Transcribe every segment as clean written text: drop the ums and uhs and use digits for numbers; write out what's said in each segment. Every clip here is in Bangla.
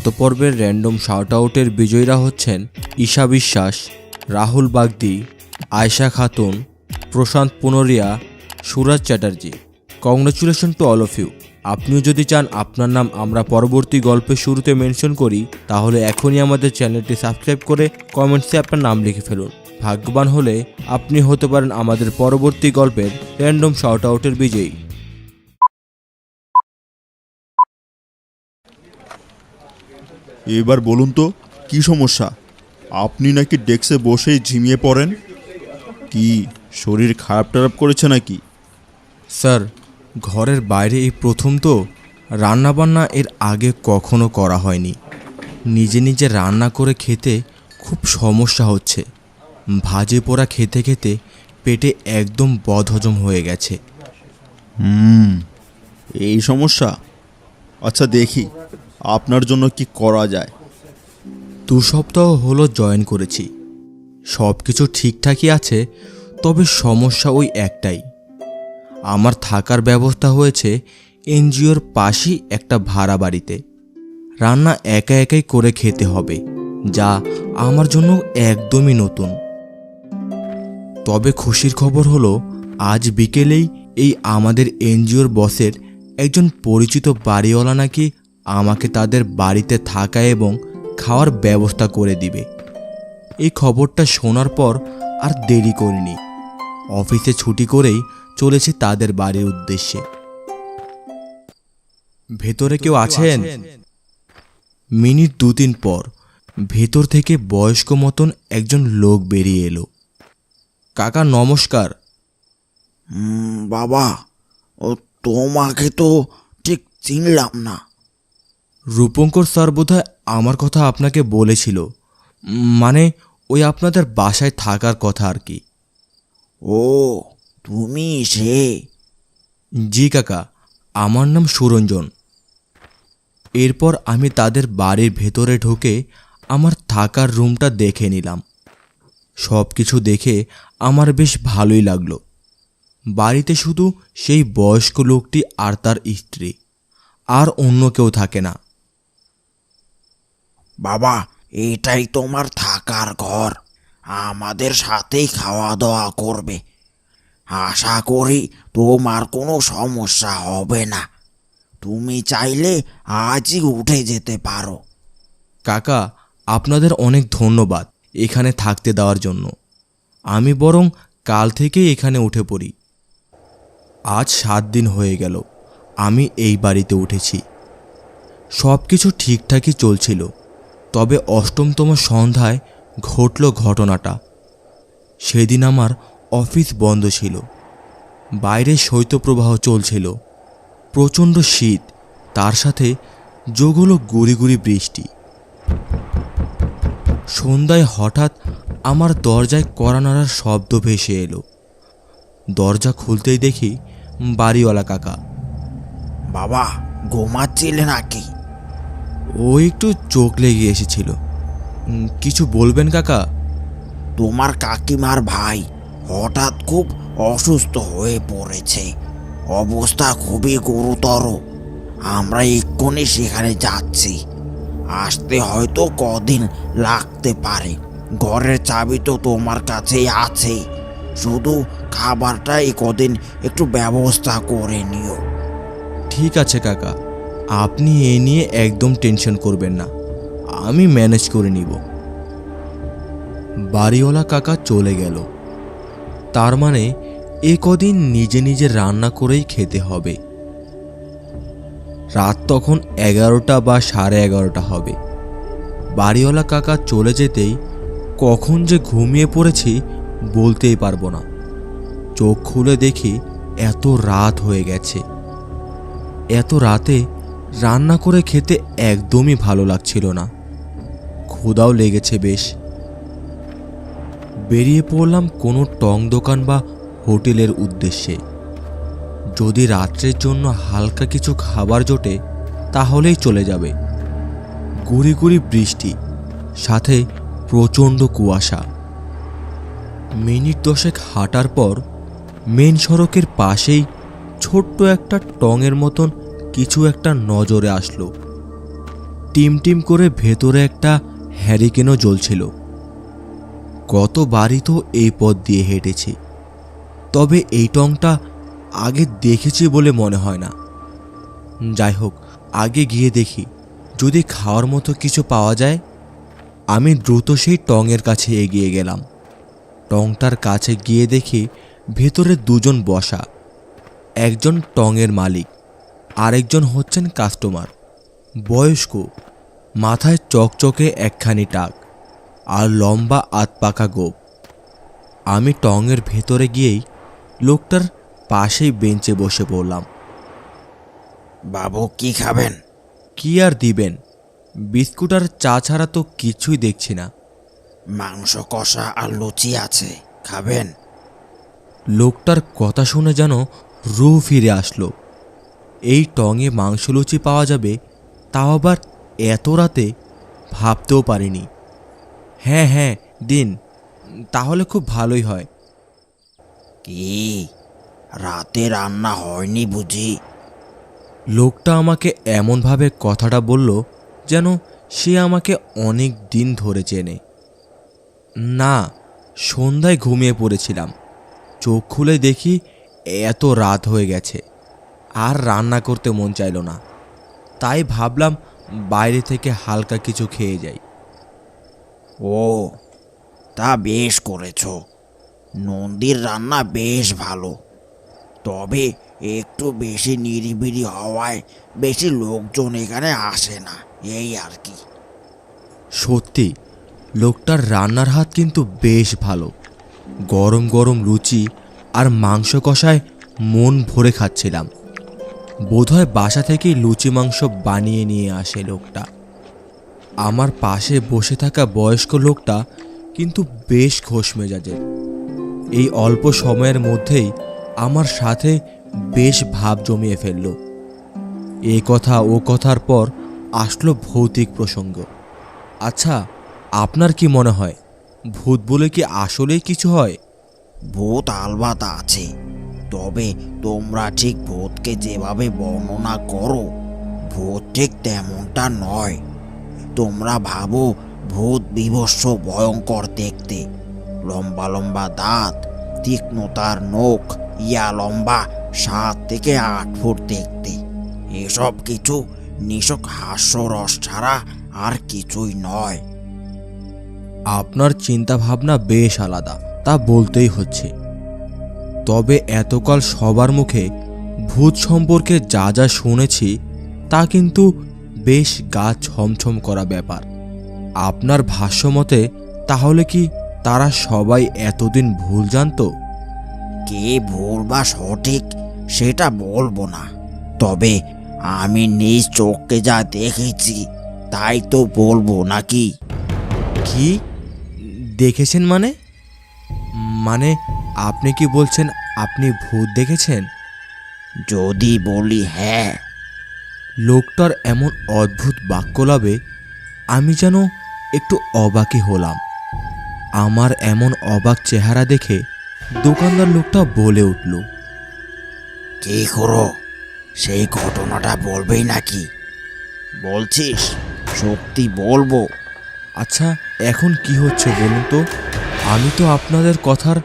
গত পর্বের র্যান্ডম শাউট আউটের বিজয়ীরা হচ্ছেন Isha Biswas, Rahul Bagdi, Ayesha Khatun, Prashanta Punriya, Suraj Chatterjee. Congratulation to all of you. আপনিও যদি চান আপনার নাম আমরা পরবর্তী গল্পের শুরুতে মেনশন করি, তাহলে এখনই আমাদের চ্যানেলটি সাবস্ক্রাইব করে কমেন্টসে আপনার নাম লিখে ফেলুন। ভাগ্যবান হলে আপনি হতে পারেন আমাদের পরবর্তী গল্পের র্যান্ডম শাউট আউটের বিজয়ী। এবার বলুন তো কি সমস্যা? আপনি নাকি ডেস্কে বসেই ঝিমিয়ে পড়েন। কি শরীর খারাপ টারাপ করেছে নাকি? স্যার, ঘরের বাইরে এই প্রথম তো। রান্নাবান্না এর আগে কখনো করা হয়নি। নিজে নিজে রান্না করে খেতে খুব সমস্যা হচ্ছে। ভাজে পোড়া খেতে খেতে পেটে একদম বদহজম হয়ে গেছে। এই সমস্যা? আচ্ছা দেখি আপনার জন্য কি করা যায়। 2 সপ্তাহ হলো জয়েন করেছি, সব কিছু ঠিকঠাকই আছে, তবে সমস্যা ওই একটাই। আমার থাকার ব্যবস্থা হয়েছে এনজিওর পাশেই একটা ভাড়া বাড়িতে। রান্না একা একাই করে খেতে হবে, যা আমার জন্য একদমই নতুন। তবে খুশির খবর হলো আজ বিকেলেই এই আমাদের এনজিওর বসের একজন পরিচিত বাড়িওয়ালা নাকি আমাকে তাদের বাড়িতে থাকা এবং খাওয়ার ব্যবস্থা করে দিবে। এই খবরটা শোনার পর আর দেরি করিনি, অফিসে ছুটি করেই চলেছি তাদের বাড়ির উদ্দেশ্যে। ভেতরে কেউ আছেন? মিনিট 2-3 পর ভেতর থেকে বয়স্ক মতন একজন লোক বেরিয়ে এলো। কাকা নমস্কার। বাবা, ও তোমাকে তো ঠিক চিনলাম না। রূপঙ্কর স্যার বোধহয় আমার কথা আপনাকে বলেছিল, মানে ওই আপনাদের বাসায় থাকার কথা আর কি। ও তুমি সে? জি কাকা, আমার নাম সুরঞ্জন। এরপর আমি তাদের বাড়ির ভেতরে ঢুকে আমার থাকার রুমটা দেখে নিলাম। সব কিছু দেখে আমার বেশ ভালোই লাগলো। বাড়িতে শুধু সেই বয়স্ক লোকটি আর তার স্ত্রী, আর অন্য কেউ থাকে না। বাবা, এটাই তোমার থাকার ঘর। আমাদের সাথেই খাওয়া দাওয়া করবে। আশা করি তোমার কোনো সমস্যা হবে না। তুমি চাইলে আজই উঠে যেতে পারো। কাকা, আপনাদের অনেক ধন্যবাদ এখানে থাকতে দেওয়ার জন্য। আমি বরং কাল থেকেই এখানে উঠে পড়ি। আজ 7 দিন হয়ে গেল আমি এই বাড়িতে উঠেছি। সব কিছু ঠিকঠাকই চলছিল, তবে 8মতম সন্ধ্যায় ঘটল ঘটনাটা। সেদিন আমার অফিস বন্ধ ছিল। বাইরে শৈত্যপ্রবাহ চলছিল, প্রচণ্ড শীত, তার সাথে যোগ হলো গুড়ি গুড়ি বৃষ্টি। সন্ধ্যায় হঠাৎ আমার দরজায় কড়া নাড়ার শব্দ ভেসে এলো। দরজা খুলতেই দেখি বাড়িওয়ালা কাকা। বাবা, ঘুমাচ্ছিলে নাকি? ও একটু চোখ লেগে এসেছিল। কিছু বলবেন কাকা? তোমার কাকিমার ভাই হঠাৎ খুব অসুস্থ হয়ে পড়েছে। অবস্থা খুবই গুরুতর। আমরা এক্ষুনি সেখানে যাচ্ছি। আসতে হয়তো কদিন লাগতে পারে। ঘরের চাবি তো তোমার কাছেই আছে। শুধু খাবারটা এই কদিন একটু ব্যবস্থা করে নিও। ঠিক আছে কাকা, আপনি এ নিয়ে একদম টেনশন করবেন না, আমি ম্যানেজ করে নিব। বাড়িওয়ালা কাকা চলে গেল। তার মানে এ কদিন নিজে নিজে রান্না করেই খেতে হবে। রাত তখন 11টা বা 11:30 হবে। বাড়িওয়ালা কাকা চলে যেতেই কখন যে ঘুমিয়ে পড়েছি বলতেই পারবো না। চোখ খুলে দেখি এত রাত হয়ে গেছে। এত রাতে রান্না করে খেতে একদমই ভালো লাগছিল না। ক্ষুধাও লেগেছে বেশ। বেরিয়ে পড়লাম কোনো টং দোকান বা হোটেলের উদ্দেশ্যে। যদি রাত্রের জন্য হালকা কিছু খাবার জোটে তাহলেই চলে যাবে। গুড়ি গুড়ি বৃষ্টি, সাথে প্রচণ্ড কুয়াশা। মিনিট 10 হাঁটার পর মেন সড়কের পাশেই ছোট্ট একটা টঙের মতন কিছু একটা নজরে আসলো। টিম টিম করে ভেতরে একটা হ্যারিকেনও জ্বলছিল। কতবারই তো এই পথ দিয়ে হেঁটেছি, তবে এই টংটা আগে দেখেছি বলে মনে হয় না। যাই হোক, আগে গিয়ে দেখি যদি খাওয়ার মতো কিছু পাওয়া যায়। আমি দ্রুত সেই টঙের কাছে এগিয়ে গেলাম। টংটার কাছে গিয়ে দেখি ভেতরে দুজন বসা, একজন টঙের মালিক, আরেকজন হচ্ছেন কাস্টমার। বয়স্ক, মাথায় চকচকে একখানি টাক আর লম্বা আতপাকা গোঁফ। আমি টঙের ভেতরে গিয়েই লোকটার পাশেই বেঞ্চে বসে পড়লাম। বাবু কি খাবেন? কি আর দিবেন, বিস্কুট আর চা ছাড়া তো কিছুই দেখছি না। মাংস কষা আর লুচি আছে, খাবেন? লোকটার কথা শুনে যেন রুহ ফিরে আসলো। এই টঙে মাংস লুচি পাওয়া যাবে, তাও আবার এত রাতে, ভাবতেও পারিনি। হ্যাঁ হ্যাঁ দিন, তাহলে খুব ভালোই হয়। কি রাতে রান্না হয়নি বুঝি? লোকটা আমাকে এমনভাবে কথাটা বলল যেন সে আমাকে অনেক দিন ধরে চেনে। না, সন্ধ্যায় ঘুমিয়ে পড়েছিলাম। চোখ খুলে দেখি এত রাত হয়ে গেছে, আর রান্না করতে মন চাইল না। তাই ভাবলাম বাইরে থেকে হালকা কিছু খেয়ে যাই। ও, তা বেশ করেছ। নন্দীর রান্না বেশ ভালো, তবে একটু বেশি নিরিবিলি হওয়ায় বেশি লোকজন এখানে আসে না, এই আর কি। সত্যি, লোকটার রান্নার হাত কিন্তু বেশ ভালো। গরম গরম লুচি আর মাংস কষায় মন ভরে খাচ্ছিলাম। বোধহয় বাসা থেকেই লুচি মাংস বানিয়ে নিয়ে আসে লোকটা। আমার পাশে বসে থাকা বয়স্ক লোকটা কিন্তু বেশ খোশ মেজাজের। এই অল্প সময়ের মধ্যেই আমার সাথে বেশ ভাব জমিয়ে ফেলল। এ কথা ও কথার পর আসলো ভৌতিক প্রসঙ্গ। আচ্ছা, আপনার কি মনে হয়, ভূত বলে কি আসলেই কিছু হয়? ভূত আলবাত আছে, তবে তোমরা ঠিক ভূতকে যেভাবে বর্ণনা করো, ভূত ঠিক তেমনটা নয়। তোমরা ভাবো ভূত বিভৎস ভয়ঙ্কর দেখতে, লম্বা লম্বা দাঁত, তীক্ষ্ণতার নখ, ইয়া লম্বা 7 থেকে 8 ফুট দেখতে। এসব কিছু নিছক হাস্যরস ছাড়া আর কিছুই নয়। আপনার চিন্তা ভাবনা বেশ আলাদা, তা বলতেই হচ্ছে। তবে এতকাল সবার মুখে ভূত সম্পর্কে যা যা শুনেছি, তা কিন্তু বেশ গা ছমছম করা ব্যাপার। আপনার ভাষ্যমতে তাহলে কি তারা সবাই এতদিন ভুল জানতো? কে ভুল বা সঠিক সেটা বলবো না, তবে আমি নিজ চোখকে যা দেখেছি তাই তো বলবো নাকি। কি দেখেছেন মানে? মানে আপনি কি বলছেন আপনি ভূত দেখেছেন? যদি বলি হ্যাঁ। লোকটার এমন অদ্ভুত বাক্যলাভে আমি যেন একটু অবাকই হলাম। আমার এমন অবাক চেহারা দেখে দোকানদার লোকটা বলে উঠল, কি করো, সেই ঘটনাটা বলবেই নাকি? বলছিস? সত্যি বলবো? আচ্ছা এখন কি হচ্ছে বলুন তো? আমি তো আপনাদের কথার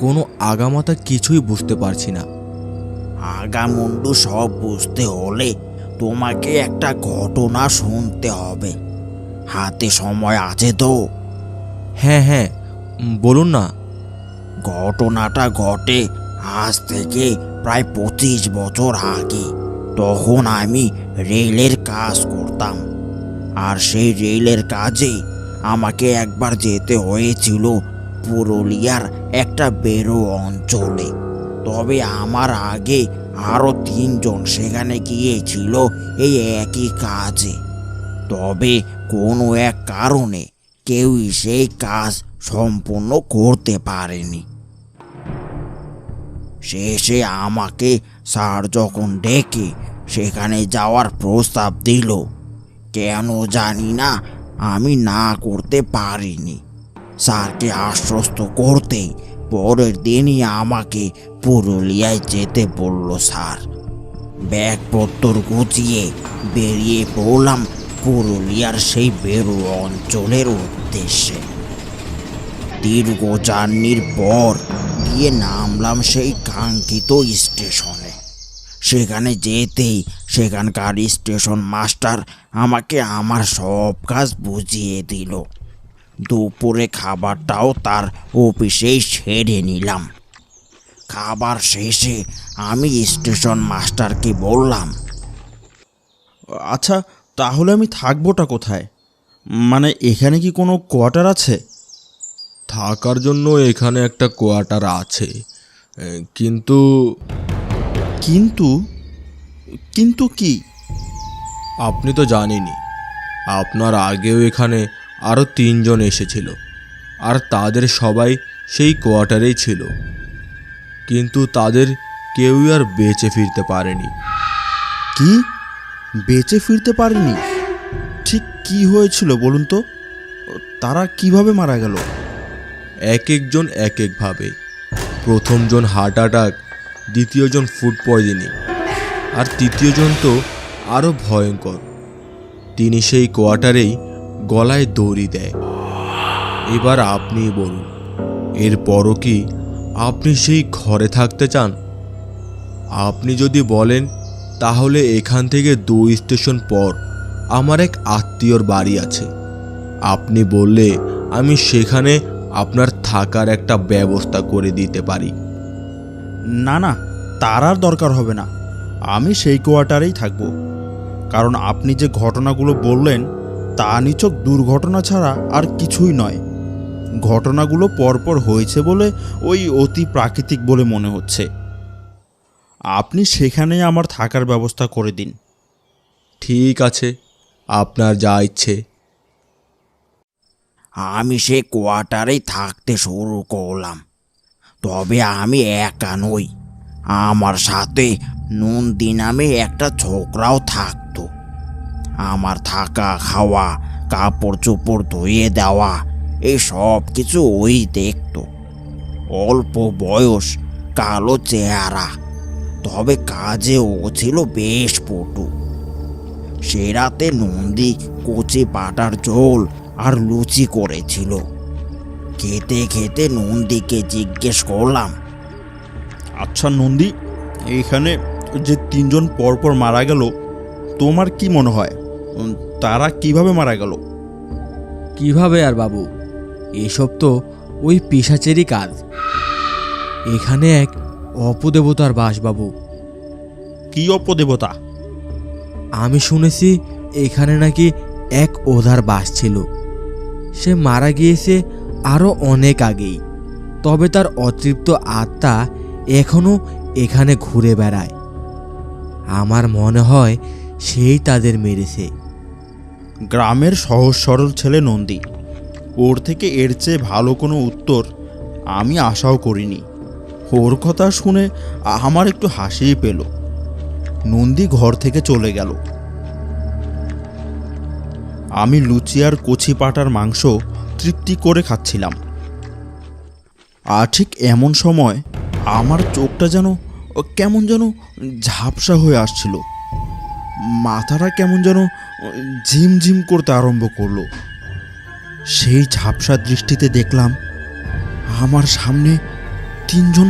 কোনো আগামাতা কিছুই বুঝতে পারছি না। আগামুন্ডু সব বুঝতে হলে তোমাকে একটা ঘটনা শুনতে হবে। হাতে সময় আছে তো? হ্যাঁ হ্যাঁ, বলুন না। ঘটনাটা ঘটে আজ থেকে প্রায় 25 বছর আগে। তখন আমি রেলের কাজ করতাম, আর সেই রেলের কাজে আমাকে একবার যেতে হয়েছিল পুরুলিয়ার একটা বেরো অঞ্চলে। তবে আমার আগে আরও 3 জন সেখানে গিয়েছিল এই একই কাজে। তবে কোনো এক কারণে কেউই সেই কাজ সম্পূর্ণ করতে পারেনি। শেষে আমাকে স্যার যখন ডেকে সেখানে যাওয়ার প্রস্তাব দিল, কেন জানি না আমি না করতে পারিনি। স্যারকে আশ্বস্ত করতেই পরের দিনই আমাকে পুরুলিয়ায় যেতে বলল স্যার। ব্যাগপত্র গুছিয়ে বেরিয়ে পড়লাম পুরুলিয়ার সেই বেরু অঞ্চলের উদ্দেশ্যে। দীর্ঘ জার্নির পর গিয়ে নামলাম সেই কাঙ্ক্ষিত স্টেশনে। সেখানে যেতেই সেখানকার স্টেশন মাস্টার আমাকে আমার সব কাজ বুঝিয়ে দিল। দুপুরে খাবারটাও তার অফিসেই সেরে নিলাম। খাবার শেষে আমি স্টেশন মাস্টারকে বললাম, আচ্ছা, তাহলে আমি থাকবোটা কোথায়? মানে এখানে কি কোনো কোয়ার্টার আছে? থাকার জন্য এখানে একটা কোয়ার্টার আছে, কিন্তু কিন্তু কিন্তু কি? আপনি তো জানেনই, আপনার আগেও এখানে আরও 3 জন এসেছিল, আর তাদের সবাই সেই কোয়ার্টারেই ছিল, কিন্তু তাদের কেউই আর বেঁচে ফিরতে পারেনি। কি? বেঁচে ফিরতে পারেনি? ঠিক কি হয়েছিল বলুন তো? তারা কিভাবে মারা গেল? এক একজন এক একভাবে। প্রথমজন হার্ট অ্যাটাক, দ্বিতীয়জন ফুড পয়জনিং, আর তৃতীয়জন তো আরও ভয়ঙ্কর। তিনি সেই কোয়ার্টারেই গলায় দড়ি দেয়। এবার আপনিই বলুন, এরপরও কি আপনি সেই ঘরে থাকতে চান? আপনি যদি বলেন তাহলে এখান থেকে 2 স্টেশন পর আমার এক আত্মীয়র বাড়ি আছে, আপনি বললে আমি সেখানে আপনার থাকার একটা ব্যবস্থা করে দিতে পারি। না না, তার আর দরকার হবে না। আমি সেই কোয়ার্টারেই থাকব। কারণ আপনি যে ঘটনাগুলো বললেন তা নিছক দুর্ঘটনা ছাড়া আর কিছুই নয়। ঘটনাগুলো পরপর হয়েছে বলে ওই অতি প্রাকৃতিক বলে মনে হচ্ছে। আপনি সেখানেই আমার থাকার ব্যবস্থা করে দিন। ঠিক আছে, আপনার যা ইচ্ছে। আমি সে কোয়ার্টারেই থাকতে শুরু করলাম। তবে আমি একা নই, আমার সাথে নন্দী নামে একটা ছোকরাও থাকতো। আমার থাকা, খাওয়া, কাপড় চোপড় ধুয়ে দেওয়া, এই সব কিছু ওই দেখতো। অল্প বয়স, কালো চেহারা, তবে কাজে ও ছিল বেশ পটু। সে রাতে নন্দী কচি পাটার ঝোল আর লুচি করেছিল। খেতে খেতে নন্দীকে জিজ্ঞেস করলাম, আচ্ছা নন্দী, এখানে যে 3 জন পরপর মারা গেল, তোমার কি মনে হয় তারা কিভাবে মারা গেল? কিভাবে আর বাবু, এসব তো ওই পিশাচেরই কাজ। এখানে এক অপদেবতার বাস বাবু। কি অপদেবতা? আমি শুনেছি এখানে নাকি এক ওধার বাস ছিল। সে মারা গিয়েছে আরও অনেক আগেই, তবে তার অতৃপ্ত আত্মা এখনও এখানে ঘুরে বেড়ায়। আমার মনে হয় সেই তাদের মেরেছে। গ্রামের সহজ সরল ছেলে নন্দী, ওর থেকে এর চেয়ে ভালো কোনো উত্তর আমি আশাও করিনি। ওর কথা শুনে আমার একটু হাসিই পেল। নন্দী ঘর থেকে চলে গেল। আমি লুচি আর কচি পাটার মাংস তৃপ্তি করে খাচ্ছিলাম। আর ঠিক এমন সময় আমার চোখটা যেন কেমন যেন ঝাপসা হয়ে আসছিল। মাথাটা কেমন যেন ঝিমঝিম করতে আরম্ভ করলো। সেই ঝাপসা দৃষ্টিতে দেখলাম আমার সামনে 3 জন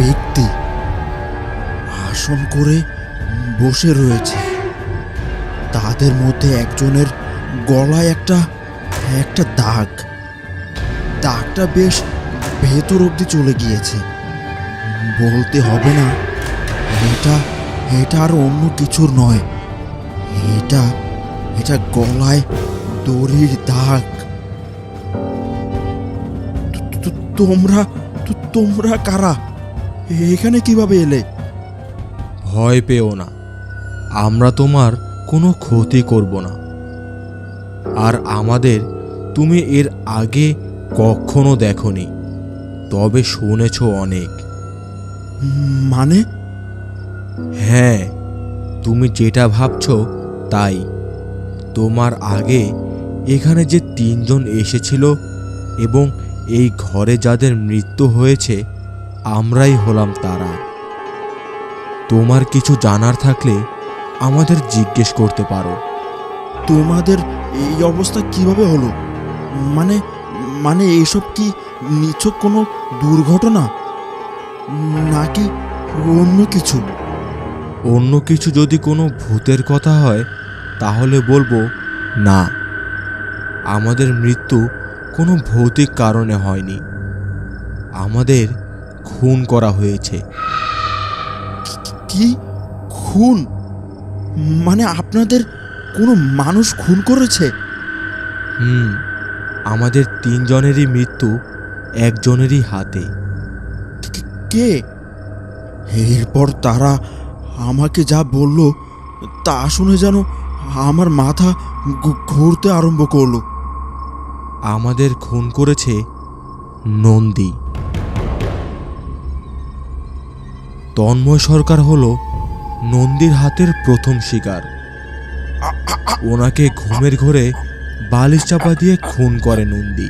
ব্যক্তি আসন করে বসে রয়েছে। তাদের মধ্যে একজনের গলায় একটা দাগ। দাগটা বেশ ভেতর অবধি চলে গিয়েছে। বলতে হবে না, এটা আর অন্য কিছুর নয়, এটা গলায় দড়ির দাগ। তোমরা কারা? এখানে কিভাবে এলে? ভয় পেও না, আমরা তোমার কোনো ক্ষতি করব না। আর আমাদের তুমি এর আগে কখনো দেখোনি, তবে শুনেছ অনেক। মানে? হ্যাঁ, তুমি যেটা ভাবছো তাই। তোমার আগে এখানে যে 3 জন এসেছিল এবং এই ঘরে যাদের মৃত্যু হয়েছে, আমরাই হলাম তারা। তোমার কিছু জানার থাকলে আমাদের জিজ্ঞেস করতে পারো। তোমাদের এই অবস্থা কিভাবে হলো? মানে মানে এসব কি নিছক কোনো দুর্ঘটনা নাকি অন্য কিছু? অন্য কিছু যদি কোনো ভূতের কথা হয় তাহলে বলবো না, আমাদের মৃত্যু কোনো ভৌতিক কারণে হয়নি, আমাদের খুন করা হয়েছে। কি খুন? মানে আপনাদের কোনো মানুষ খুন করেছে? আমাদের তিনজনেরই মৃত্যু একজনেরই হাতে। কে? এরপর তারা আমাকে যা বলল তা শুনে যেন আমার মাথা ঘুরতে আরম্ভ করলো। আমাদের খুন করেছে নন্দী। তন্ময় সরকার হলো নন্দীর হাতের প্রথম শিকার। ওনাকে ঘুমের ঘোরে বালিশ চাপা দিয়ে খুন করে নন্দী।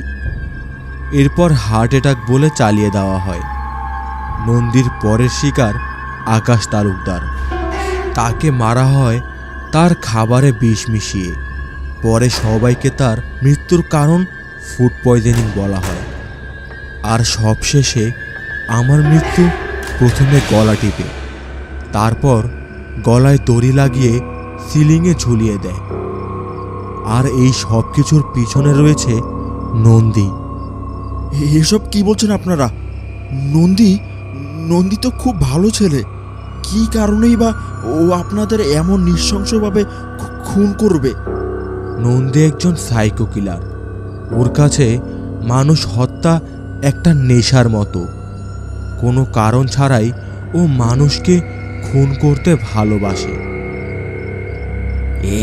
এরপর হার্ট অ্যাটাক বলে চালিয়ে দেওয়া হয়। নন্দীর পরের শিকার আকাশ তালুকদার। তাকে মারা হয় তার খাবারে বিষ মিশিয়ে। পরে সবাইকে তার মৃত্যুর কারণ ফুড পয়জনিং বলা হয়। আর সবশেষে আমার মৃত্যু প্রথমে গলা টিপে, তারপর গলায় দড়ি লাগিয়ে সিলিংয়ে ঝুলিয়ে দেয়। আর এই সব কিছুর পিছনে রয়েছে নন্দী। এসব কি বলছেন আপনারা? নন্দী নন্দী তো খুব ভালো ছেলে। কি কারণেই বা ও আপনাদের এমন নৃশংসভাবে খুন করবে? নন্দী একজন সাইকো কিলার। ওর কাছে মানুষ হত্যা একটা নেশার মতো। কোনো কারণ ছাড়াই ও মানুষকে খুন করতে ভালোবাসে।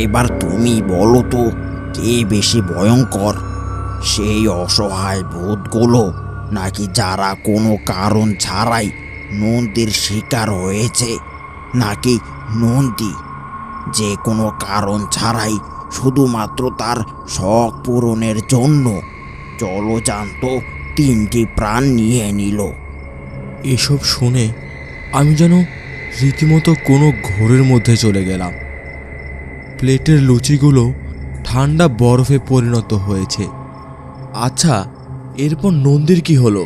এবার তুমি বলো তো, কে বেশি ভয়ঙ্কর, সেই অসহায় ভূতগুলো নাকি যারা কোনো কারণ ছাড়াই নন্দীর শিকার হয়েছে, নাকি নন্দী যে কোনো কারণ ছাড়াই শুধুমাত্র তার শখ পূরণের জন্য জলজান্ত 3টি প্রাণ নিয়ে নিল? এসব শুনে আমি যেন রীতিমতো কোনো ঘোরের মধ্যে চলে গেলাম। প্লেটের লুচিগুলো ঠান্ডা বরফে পরিণত হয়েছে। আচ্ছা, এরপর নন্দীর কি হলো,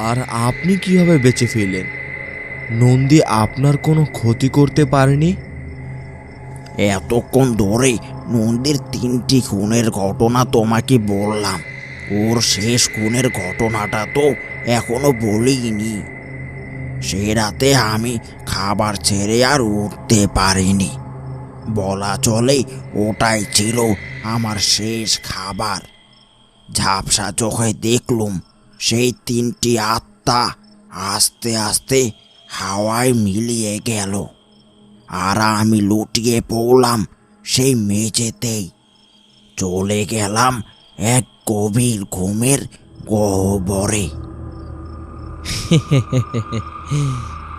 আর আপনি কিভাবে বেঁচে ফিরলেন? নন্দী আপনার কোনো ক্ষতি করতে পারেনি? এতক্ষণ ধরে নন্দীর 3টি খুনের ঘটনা তোমাকে বললাম, ওর শেষ খুনের ঘটনাটা তো এখনো বলিনি। সে রাতে আমি খাবার ছেড়ে আর উঠতে পারিনি, বলা চলে ওটাই ছিল আমার শেষ খাবার। ঝাপসা চোখে দেখলুম সেই 3টি আত্মা আস্তে আস্তে হাওয়ায় মিলিয়ে গেল, আর আমি লুটিয়ে পড়লাম সেই মেঝেতেই। চলে গেলাম এক গভীর ঘুমের গহ্বরে।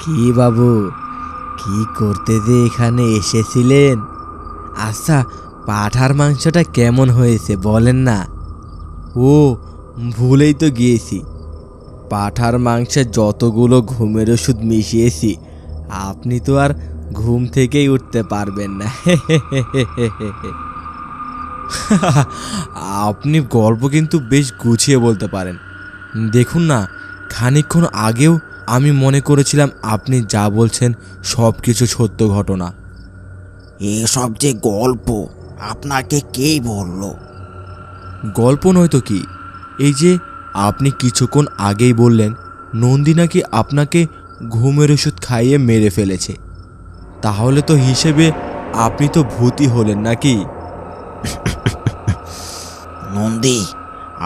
কি বাবু, কি করতে যে এখানে এসেছিলেন? আচ্ছা, পাঁঠার মাংসটা কেমন হয়েছে বলেন না? ও, ভুলেই তো গিয়েছি, পাঁঠার মাংসে যতগুলো ঘুমের ওষুধ মিশিয়েছি আপনি তো আর ঘুম থেকেই উঠতে পারবেন না। আপনি গল্প কিন্তু বেশ গুছিয়ে বলতে পারেন। দেখুন না, খানিকক্ষণ আগেও আমি মনে করেছিলাম আপনি যা বলছেন সব কিছু সত্য ঘটনা। এসব যে গল্প, আপনাকে কে বলল? গল্প নয় তো কি, এই যে আপনি কিছুক্ষণ আগেই বললেন নন্দী নাকি আপনাকে ঘুমের ওষুধ খাইয়ে মেরে ফেলেছে, তাহলে তো হিসেবে আপনি তো ভূতই হলেন নাকি? নন্দী,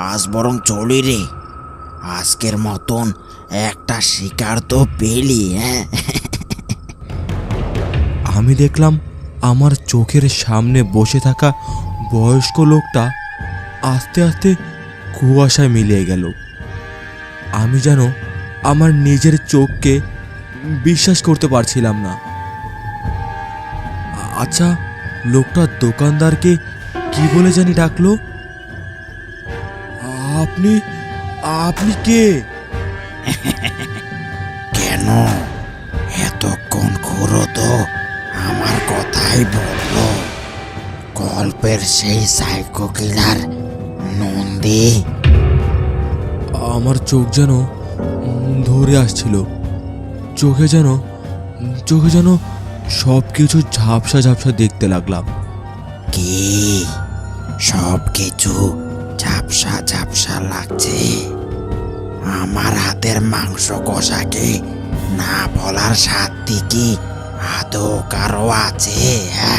আজ বরং চলি রে, আজকের মতন একটা শিকার তো পেলি। হ্যাঁ, আমি দেখলাম আমার চোখের সামনে বসে থাকা বয়স্ক লোকটা আস্তে আস্তে কুয়াশায় মিলিয়ে গেল। আমি যেন আমার নিজের চোখকে বিশ্বাস করতে পারছিলাম না। আচ্ছা, লোকটা দোকানদারকে কি বলে জানি ডাকলো? আপনি আপনি কে? কেন এতক্ষণ ঘুরো তো আমার কথাই বললো? গল্পের আমাদের সেই সাইকো কিলার নন্দী? আমার চোখ যেন ধরে আসছিল। চোখে যেন সব কিছু ঝাপসা ঝাপসা দেখতে লাগলাম। কি সব কিছু ঝাপসা ঝাপসা লাগছে? আমার হাতের মাংস কষাকে না বলার সাধ্যি কি আদৌ কারো আছে? হ্যাঁ